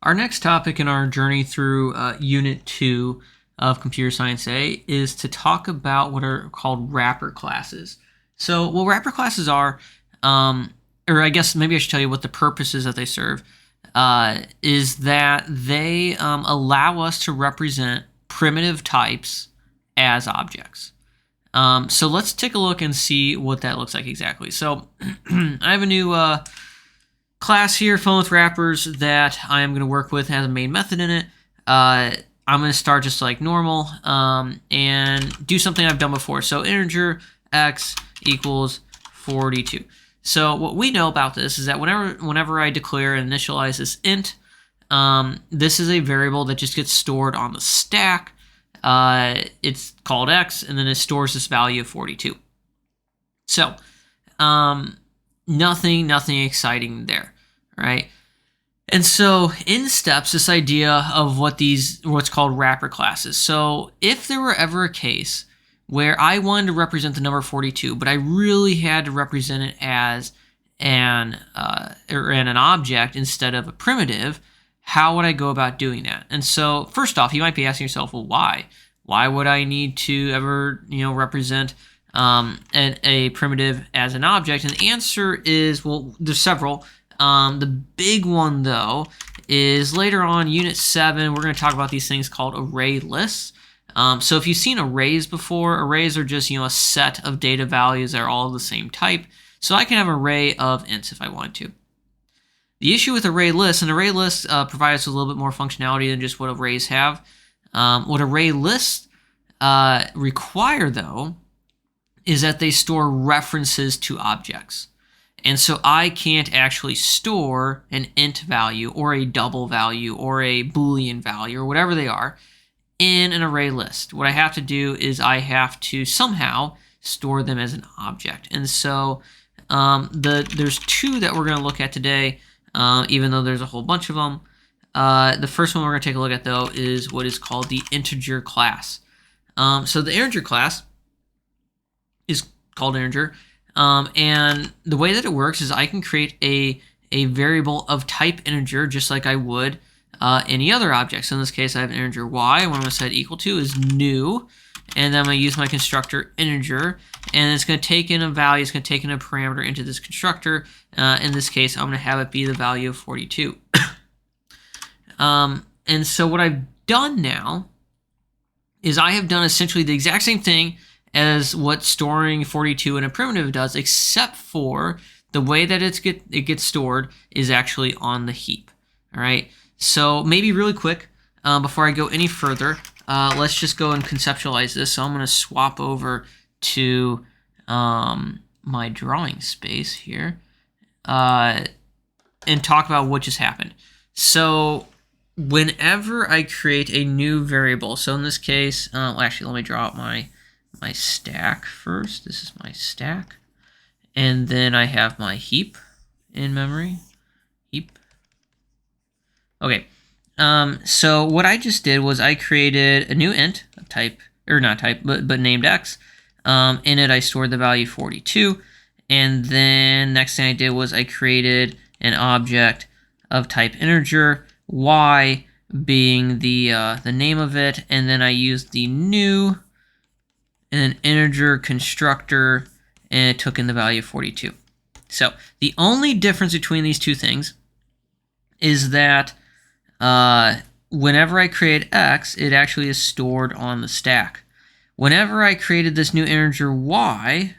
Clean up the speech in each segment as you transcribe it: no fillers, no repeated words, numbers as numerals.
Our next topic in our journey through Unit 2 of Computer Science A is to talk about what are called wrapper classes. So, what wrapper classes are, or I guess maybe I should tell you what the purpose is that they serve, is that they allow us to represent primitive types as objects. So let's take a look and see what that looks like exactly. So I have a new class here, Phone with Wrappers, that I am going to work with. It has a main method in it. I'm going to start just like normal and do something I've done before. So integer x equals 42. So what we know about this is that whenever I declare and initialize this int, this is a variable that just gets stored on the stack. It's called x, and then it stores this value of 42. So nothing exciting there, right? And so in steps this idea of what's called wrapper classes. So if there were ever a case where I wanted to represent the number 42, but I really had to represent it as an object instead of a primitive, how would I go about doing that? And so first off, you might be asking yourself, well, why? Why would I need to ever represent a primitive as an object? And the answer is, well, there's several. The big one, though, is later on, Unit 7, we're going to talk about these things called array lists. So if you've seen arrays before, arrays are just a set of data values that are all of the same type. So I can have an array of ints if I want to. The issue with array lists, and array lists provide us with a little bit more functionality than just what arrays have. What array lists require, though, is that they store references to objects. And so I can't actually store an int value or a double value or a Boolean value or whatever they are in an array list. What I have to do is I have to somehow store them as an object. And so there's two that we're going to look at today, even though there's a whole bunch of them. The first one we're going to take a look at, though, is what is called the integer class. So the integer class is called integer. And the way that it works is I can create a variable of type integer just like I would any other object. So in this case, I have an integer y. What I'm going to set equal to is new. And then I'm going to use my constructor integer. And it's going to take in a value. It's going to take in a parameter into this constructor. In this case, I'm going to have it be the value of 42. And so what I've done now is I have done essentially the exact same thing as what storing 42 in a primitive does, except for the way that it gets stored is actually on the heap. All right. So maybe really quick before I go any further, let's just go and conceptualize this. So I'm going to swap over to my drawing space here and talk about what just happened. So whenever I create a new variable, so in this case, actually let me draw out my stack first. This is my stack. And then I have my heap in memory. Heap. Okay. So what I just did was I created a new int of type, or not type, but named x. In it I stored the value 42. And then next thing I did was I created an object of type integer, y being the name of it, and then I used the new and an integer constructor, and it took in the value of 42. So the only difference between these two things is that whenever I create x, it actually is stored on the stack. Whenever I created this new integer y,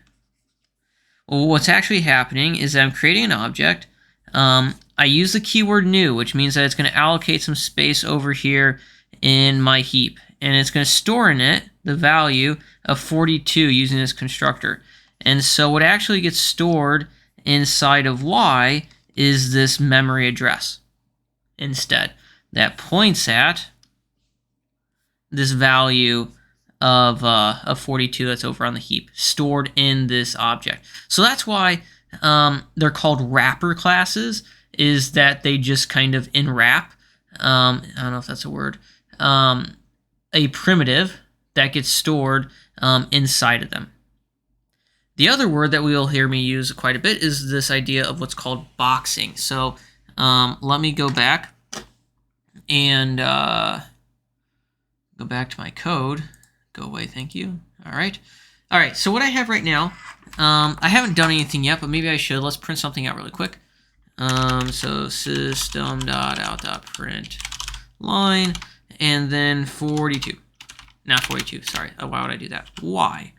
well, what's actually happening is that I'm creating an object. I use the keyword new, which means that it's going to allocate some space over here in my heap. And it's going to store in it the value of 42 using this constructor. And so what actually gets stored inside of y is this memory address instead. That points at this value of 42 that's over on the heap, stored in this object. So that's why they're called wrapper classes, is that they just kind of enwrap, I don't know if that's a word, a primitive that gets stored inside of them. The other word that we will hear me use quite a bit is this idea of what's called boxing. So let me go back and go back to my code. Go away, thank you. All right. So what I have right now, I haven't done anything yet, but maybe I should. Let's print something out really quick. So system.out.print line, and then 42. Not 42, sorry. Why would I do that? Why?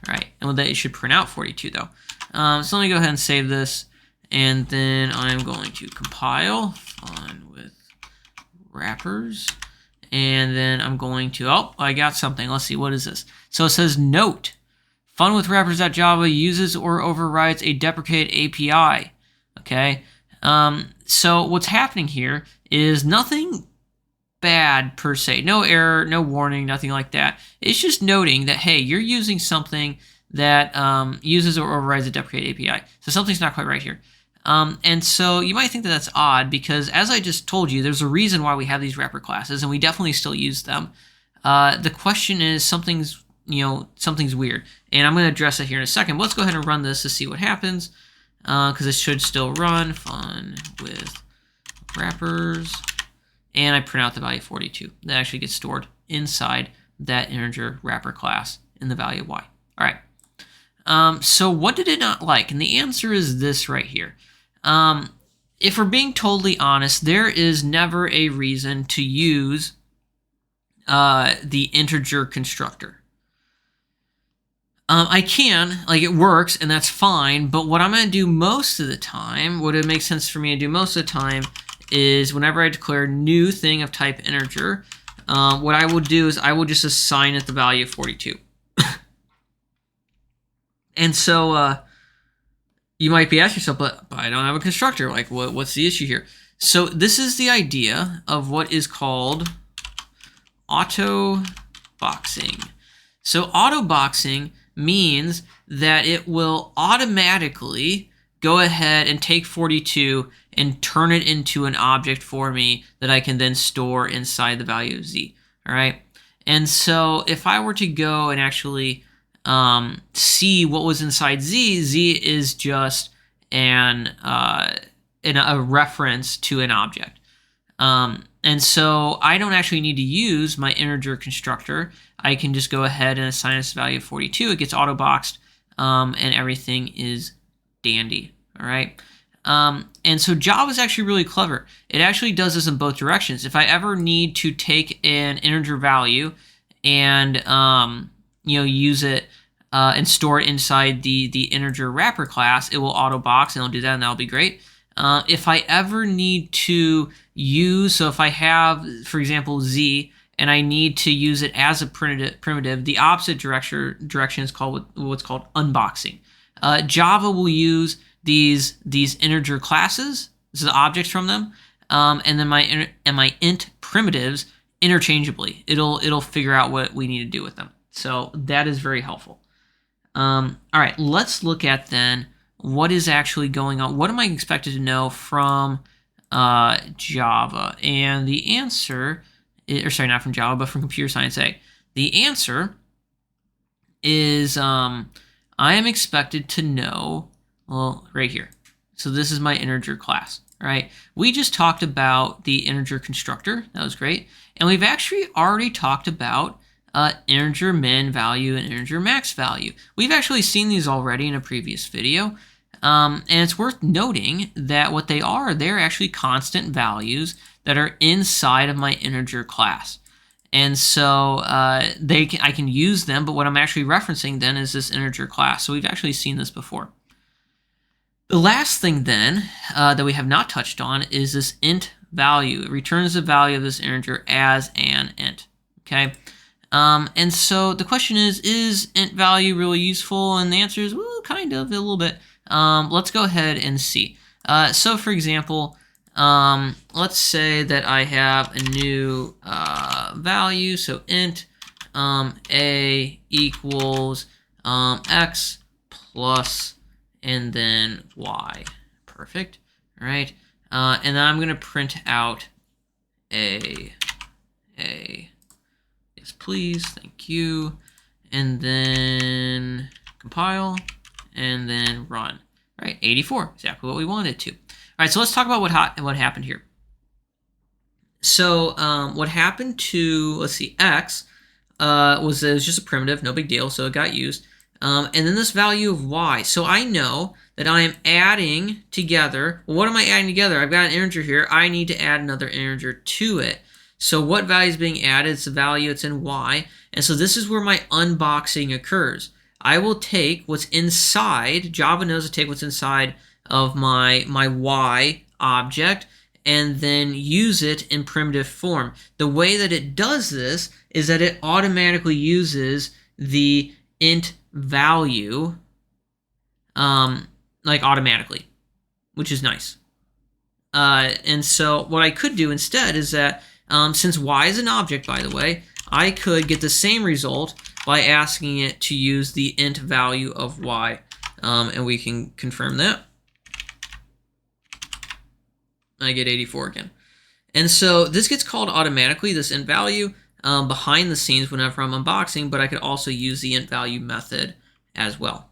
All right, and it should print out 42 though. So let me go ahead and save this, and then I'm going to compile fun with wrappers, and then I'm going to, oh, I got something. Let's see, what is this? So it says note, fun with wrappers.java uses or overrides a deprecated API. Okay, so what's happening here is nothing bad per se, no error, no warning, nothing like that. It's just noting that, hey, you're using something that uses or overrides a deprecated API. So something's not quite right here. And so you might think that that's odd because, as I just told you, there's a reason why we have these wrapper classes, and we definitely still use them. The question is something's weird, and I'm going to address it here in a second. But let's go ahead and run this to see what happens, because it should still run. Fun with wrappers, and I print out the value 42. That actually gets stored inside that integer wrapper class in the value of y. All right. So what did it not like? And the answer is this right here. If we're being totally honest, there is never a reason to use the integer constructor. I can, like, it works, and that's fine, but what I'm going to do most of the time, what it makes sense for me to do most of the time, is whenever I declare new thing of type integer, what I will do is I will just assign it the value of 42. And so you might be asking yourself, but I don't have a constructor. Like, what's the issue here? So this is the idea of what is called auto boxing. So auto boxing means that it will automatically go ahead and take 42 and turn it into an object for me that I can then store inside the value of z. All right. And so if I were to go and actually see what was inside z is just a reference to an object. And so I don't actually need to use my integer constructor. I can just go ahead and assign this value of 42. It gets auto-boxed, and everything is dandy. All right. And so Java is actually really clever. It actually does this in both directions. If I ever need to take an integer value and use it and store it inside the integer wrapper class, it will auto box, and it'll do that, and that'll be great. If I ever need to use, so if I have, for example, z, and I need to use it as a primitive, the opposite direction is called what's called unboxing. Java will use these integer classes, this is the objects from them, and then my int primitives interchangeably. It'll figure out what we need to do with them. So that is very helpful. All right, let's look at then what is actually going on. What am I expected to know from Java? And the answer, or sorry, not from Java, but from Computer Science A. The answer is I am expected to know, well, right here. So this is my integer class, right? We just talked about the integer constructor. That was great. And we've actually already talked about integer min value and integer max value. We've actually seen these already in a previous video. And it's worth noting that what they are, they're actually constant values that are inside of my integer class. And so I can use them, but what I'm actually referencing then is this integer class. So we've actually seen this before. The last thing then that we have not touched on is this int value. It returns the value of this integer as an int. Okay. And so the question is int value really useful? And the answer is, well, kind of, a little bit. Let's go ahead and see. So for example, let's say that I have a new value. So int a equals x plus and then y. Perfect. All right. And then I'm going to print out a. Yes, please. Thank you. And then compile and then run. All right, 84, exactly what we wanted to. All right, so let's talk about what happened here. So what happened to, let's see, x was that it was just a primitive, no big deal, so it got used. And then this value of y. So I know that I am adding together. Well, what am I adding together? I've got an integer here. I need to add another integer to it. So what value is being added? It's the value that's in y. And so this is where my unboxing occurs. I will take what's inside. Java knows to take what's inside of my y object and then use it in primitive form. The way that it does this is that it automatically uses the int value like automatically, which is nice. And so what I could do instead is that since y is an object, by the way, I could get the same result by asking it to use the int value of y, and we can confirm that. I get 84 again. And so this gets called automatically, this int value, behind the scenes whenever I'm unboxing, but I could also use the int value method as well.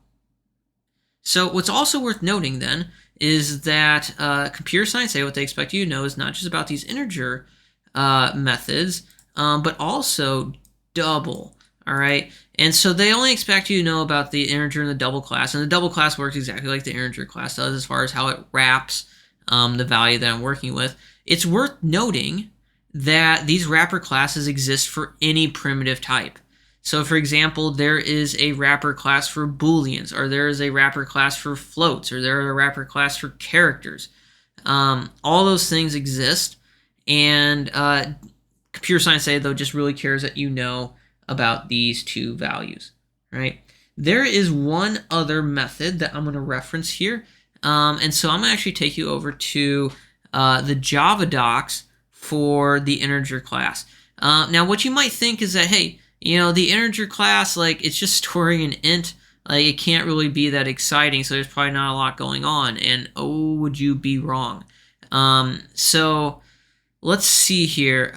So what's also worth noting then is that computer science A, what they expect you to know is not just about these integer methods, but also double, all right? And so they only expect you to know about the integer and the double class, and the double class works exactly like the integer class does as far as how it wraps the value that I'm working with. It's worth noting that these wrapper classes exist for any primitive type. So for example, there is a wrapper class for booleans, or there is a wrapper class for floats, or there is a wrapper class for characters. All those things exist, and computer science A, though, just really cares that you know about these two values, right? There is one other method that I'm going to reference here, and so I'm going to actually take you over to the Java docs for the integer class. Now, what you might think is that, hey, you know, the integer class, like, it's just storing an int. Like, it can't really be that exciting, so there's probably not a lot going on. And, oh, would you be wrong? So, let's see here.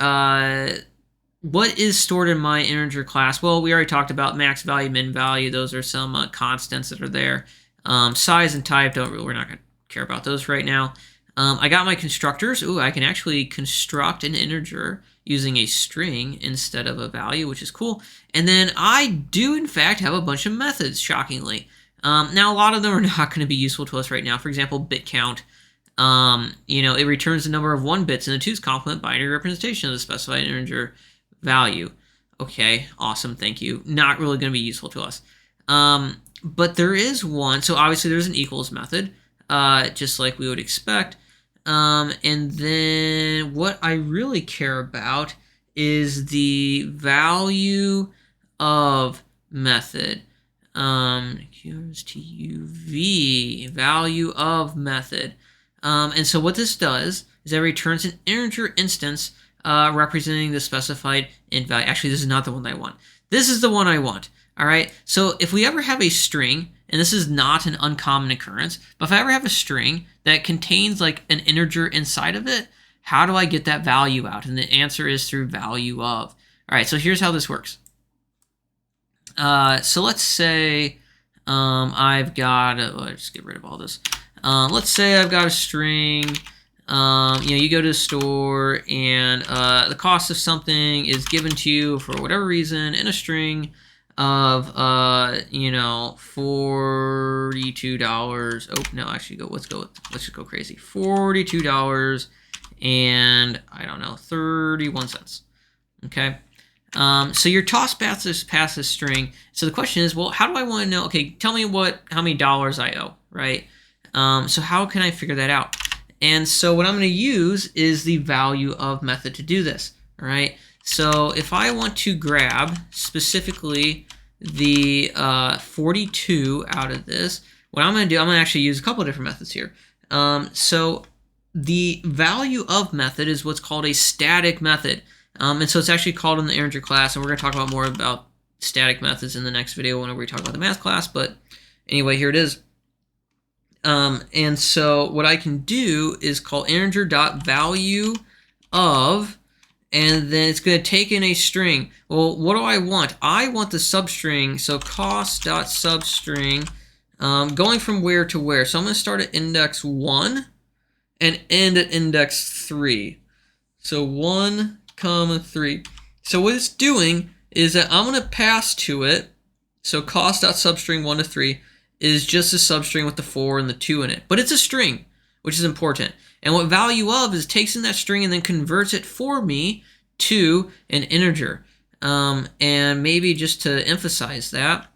What is stored in my integer class? Well, we already talked about max value, min value. Those are some constants that are there. Size and type, we're not going to care about those right now. I got my constructors. Ooh, I can actually construct an integer using a string instead of a value, which is cool. And then I do, in fact, have a bunch of methods, shockingly. Now, a lot of them are not going to be useful to us right now. For example, bit count. You know, it returns the number of 1 bits in the 2's complement binary representation of the specified integer value. Okay, awesome, thank you. Not really going to be useful to us. But there is one. So obviously there's an equals method, just like we would expect. And then what I really care about is the value of method. QRSTUV, value of method. And so what this does is it returns an integer instance representing the specified int value. Actually, this is not the one I want. This is the one I want. All right. So if we ever have a string, and this is not an uncommon occurrence, but if I ever have a string that contains like an integer inside of it, how do I get that value out? And the answer is through value of. All right. So here's how this works. So let's say I've got, let's just get rid of all this. Let's say I've got a string. You know, you go to the store and the cost of something is given to you for whatever reason in a string of you know, $42. Oh no, actually let's just go crazy. $42 and I don't know, 31 cents. Okay. So your toss past this string. So the question is, well, how do I want to know? Okay, tell me how many dollars I owe, right? So how can I figure that out? And so what I'm going to use is the value of method to do this. All right. So if I want to grab specifically the 42 out of this, what I'm going to do, I'm going to actually use a couple of different methods here. So the value of method is what's called a static method. And so it's actually called in the integer class, and we're going to talk about more about static methods in the next video whenever we talk about the math class. But anyway, here it is. And so what I can do is call integer.value of, and then it's going to take in a string. Well, what do I want? I want the substring, so cost.substring, going from where to where. So I'm going to start at index 1 and end at index 3. So 1, 3. So what it's doing is that I'm going to pass to it. So cost.substring 1 to 3 is just a substring with the 4 and the 2 in it. But it's a string, which is important. And what value of is takes in that string and then converts it for me to an integer. And maybe just to emphasize that,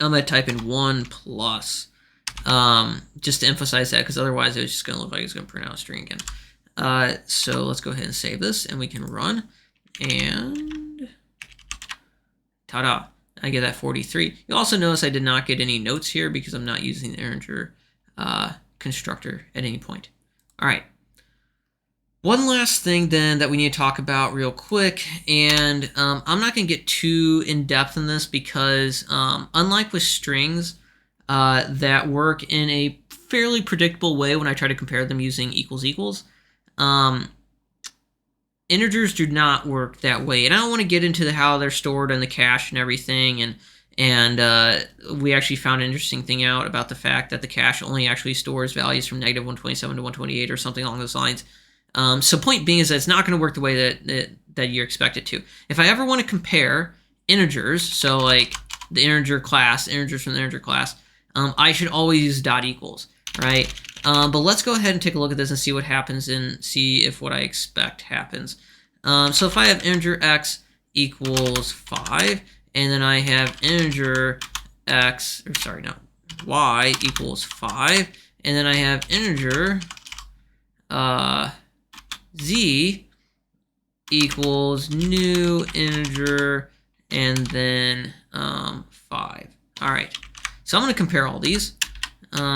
I'm going to type in 1 plus. Just to emphasize that, because otherwise it's just going to look like it's going to print out a string again. So let's go ahead and save this, and we can run. And ta-da! I get that 43. You'll also notice I did not get any notes here because I'm not using the integer constructor at any point. All right. One last thing then that we need to talk about real quick, and I'm not going to get too in-depth in this because unlike with strings that work in a fairly predictable way when I try to compare them using equals equals, integers do not work that way. And I don't want to get into how they're stored in the cache and everything, and we actually found an interesting thing out about the fact that the cache only actually stores values from -127 to 128 or something along those lines. So point being is that it's not going to work the way that you expect it to. If I ever want to compare integers, so like the integer class, integers from the integer class, I should always use dot equals, right? But let's go ahead and take a look at this and see what happens and see if what I expect happens. So if I have integer x equals 5, and then I have integer x, or sorry, no, y equals 5, and then I have integer z equals new integer and then 5. All right, so I'm going to compare all these.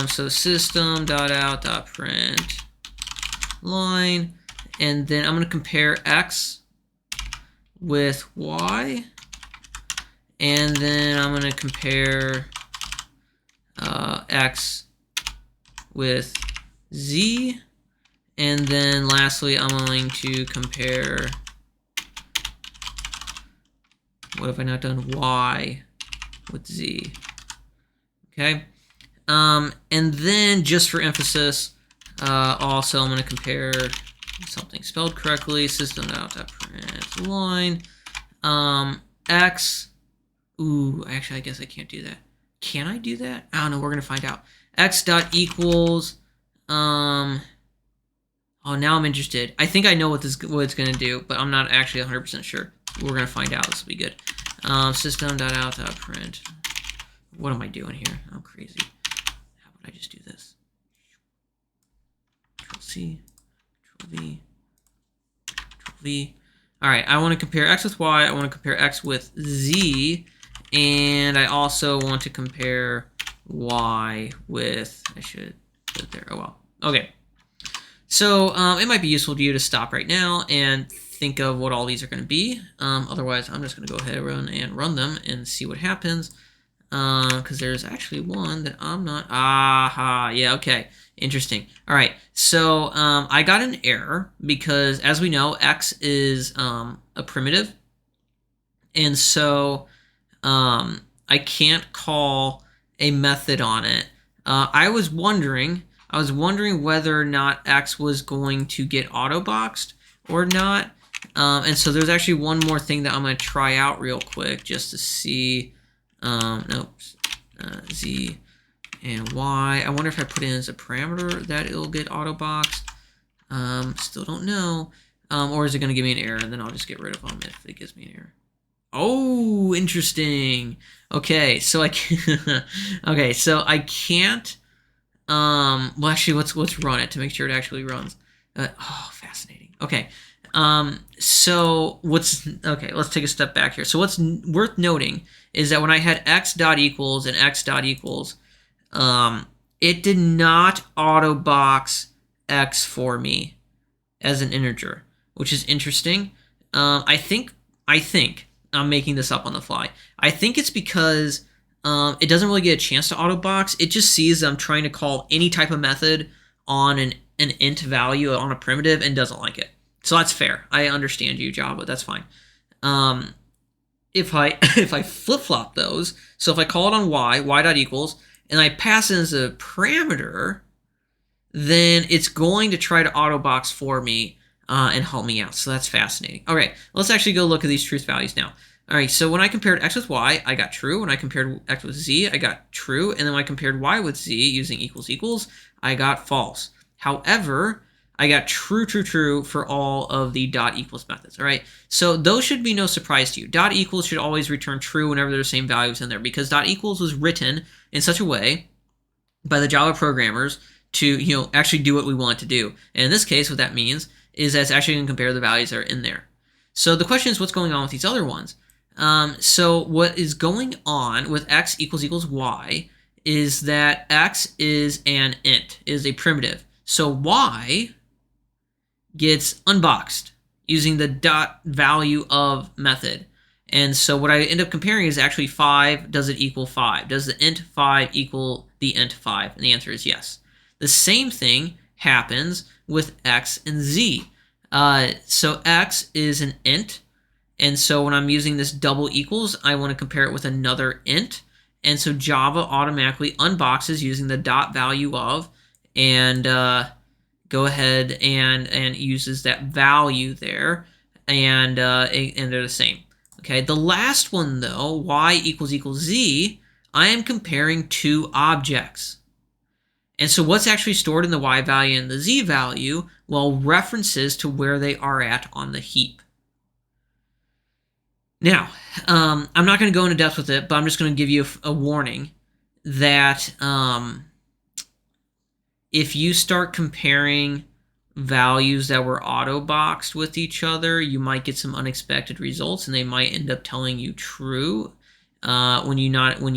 So system.out.print line, and then I'm going to compare x with y, and then I'm going to compare x with z. And then lastly, I'm going to compare, what have I not done? Y with z. Okay. And then just for emphasis, also I'm going to compare something spelled correctly, system.out.print line, x, actually I guess I can't do that. Can I do that? I don't know, we're going to find out. X dot equals, oh, now I'm interested. I think I know what it's going to do, but I'm not actually 100% sure. We're going to find out. This will be good. System.out.print. What am I doing here? I'm crazy. How about I just do this? Control-C, Control-V, Control-V. All right, I want to compare x with y. I want to compare x with z. And I also want to compare y with, I should put it there. Oh, well. Okay. So it might be useful to you to stop right now and think of what all these are going to be. Otherwise, I'm just going to go ahead and run them and see what happens. Because there's actually one that I'm not. Aha, yeah, okay. Interesting. All right, so I got an error because, as we know, x is a primitive. And so I can't call a method on it. I was wondering whether or not x was going to get auto-boxed or not. And so there's actually one more thing that I'm going to try out real quick just to see. Z and y. I wonder if I put in as a parameter that it'll get auto-boxed. Still don't know. Or is it going to give me an error and then I'll just get rid of them if it gives me an error. Oh, interesting. Okay, so I can't. Okay, so I can't. Well, actually, let's run it to make sure it actually runs. Oh, fascinating. Okay. So let's take a step back here. So what's worth noting is that when I had x dot equals and x dot equals, it did not auto box x for me as an integer, which is interesting. I think I'm making this up on the fly. I think it's because it doesn't really get a chance to auto box. It just sees I'm trying to call any type of method on an int value on a primitive and doesn't like it. So that's fair. I understand you, Java. That's fine. If I flip-flop those, so if I call it on y dot equals, and I pass it as a parameter, then it's going to try to auto box for me and help me out. So that's fascinating. All right, let's actually go look at these truth values now. All right, so when I compared x with y, I got true. When I compared x with z, I got true. And then when I compared y with z using equals equals, I got false. However, I got true, true, true for all of the dot equals methods. All right, so those should be no surprise to you. Dot equals should always return true whenever there's the same values in there, because dot equals was written in such a way by the Java programmers to actually do what we want to do. And in this case, what that means is that it's actually going to compare the values that are in there. So the question is, what's going on with these other ones? So what is going on with x equals y is that x is an int, is a primitive. So y gets unboxed using the dot value of method. And so what I end up comparing is actually 5, does it equal 5? Does the int 5 equal the int 5? And the answer is yes. The same thing happens with x and z. So x is an int, and so when I'm using this double equals, I want to compare it with another int. And so Java automatically unboxes using the dot value of, and go ahead and uses that value there, and they're the same. Okay, the last one though, y equals z, I am comparing two objects. And so what's actually stored in the y value and the z value? Well, references to where they are at on the heap. Now, I'm not going to go into depth with it, but I'm just going to give you a warning that if you start comparing values that were auto-boxed with each other, you might get some unexpected results, and they might end up telling you true when you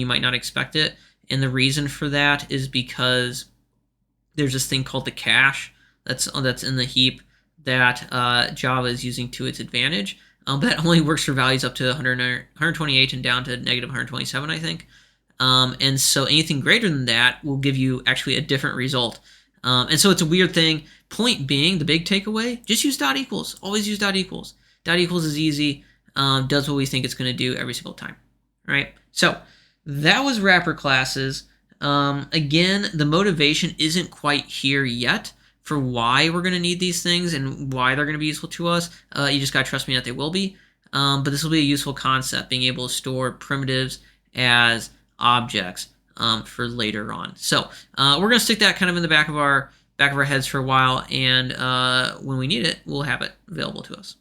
might not expect it. And the reason for that is because there's this thing called the cache that's in the heap that Java is using to its advantage. That only works for values up to 128 and down to negative 127, I think. And so anything greater than that will give you actually a different result. And so it's a weird thing. Point being, the big takeaway, just use dot equals. Always use dot equals. Dot equals is easy, does what we think it's going to do every single time. All right, so that was wrapper classes. Again, the motivation isn't quite here yet for why we're going to need these things and why they're going to be useful to us. You just got to trust me that they will be. But this will be a useful concept, being able to store primitives as objects for later on. So we're going to stick that kind of in the back of our heads for a while, and when we need it, we'll have it available to us.